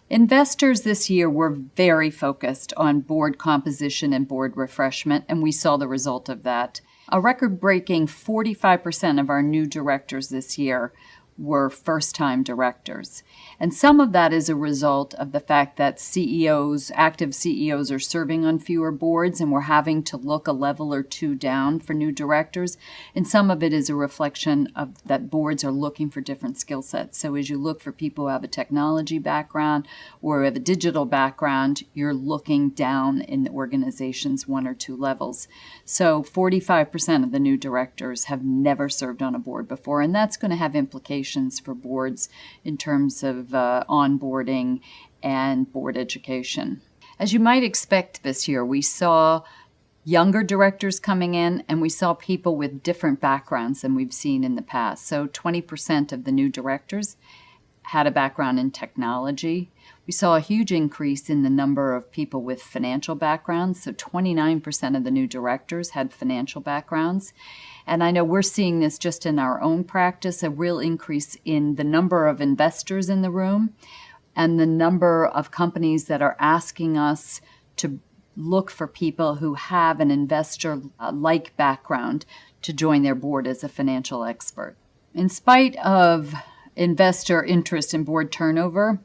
Investors this year were very focused on board composition and board refreshment, and we saw the result of that. A record-breaking 45% of our new directors this year were first-time directors. And some of that is a result of the fact that CEOs, active CEOs, are serving on fewer boards and we're having to look a level or two down for new directors. And some of it is a reflection of that boards are looking for different skill sets. So as you look for people who have a technology background or have a digital background, you're looking down in the organization's one or two levels. So 45% of the new directors have never served on a board before, and that's going to have implications for boards in terms of onboarding and board education. As you might expect this year, we saw younger directors coming in, and we saw people with different backgrounds than we've seen in the past. So 20% of the new directors had a background in technology. We saw a huge increase in the number of people with financial backgrounds. So 29% of the new directors had financial backgrounds. And I know we're seeing this just in our own practice, a real increase in the number of investors in the room and the number of companies that are asking us to look for people who have an investor-like background to join their board as a financial expert. In spite of investor interest in board turnover,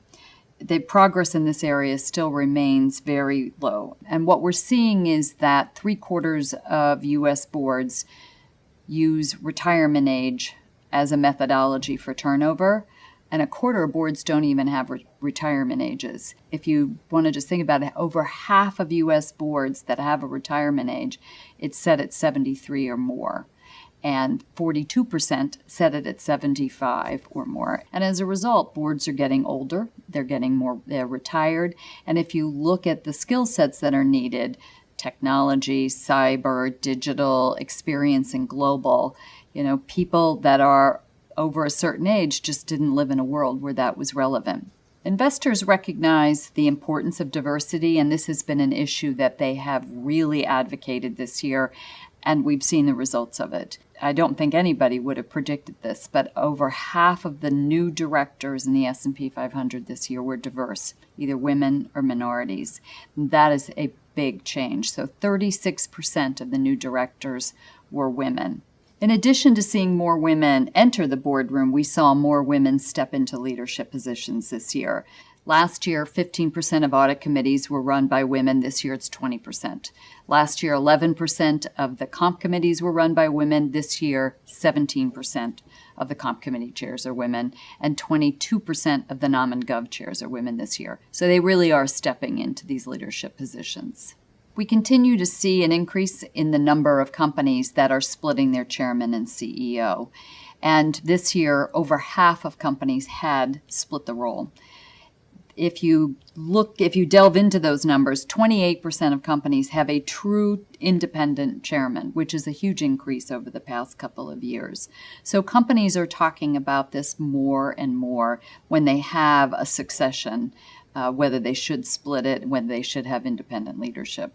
the progress in this area still remains very low. And what we're seeing is that 3/4 of U.S. boards use retirement age as a methodology for turnover, and 1/4 of boards don't even have retirement ages. If you want to just think about it, over half of U.S. boards that have a retirement age, it's set at 73 or more. And 42% set it at 75 or more. And as a result, boards are getting older, they're retired. And if you look at the skill sets that are needed, technology, cyber, digital, experience, and global, people that are over a certain age just didn't live in a world where that was relevant. Investors recognize the importance of diversity, and this has been an issue that they have really advocated this year, and we've seen the results of it. I don't think anybody would have predicted this, but over half of the new directors in the S&P 500 this year were diverse, either women or minorities. That is a big change. So 36% of the new directors were women. In addition to seeing more women enter the boardroom, we saw more women step into leadership positions this year. Last year, 15% of audit committees were run by women. This year, it's 20%. Last year, 11% of the comp committees were run by women. This year, 17% of the comp committee chairs are women, and 22% of the nom and gov chairs are women this year. So they really are stepping into these leadership positions. We continue to see an increase in the number of companies that are splitting their chairman and CEO. And this year, over half of companies had split the role. If you delve into those numbers, 28% of companies have a true independent chairman, which is a huge increase over the past couple of years. So companies are talking about this more and more when they have a succession, whether they should split it, whether they should have independent leadership.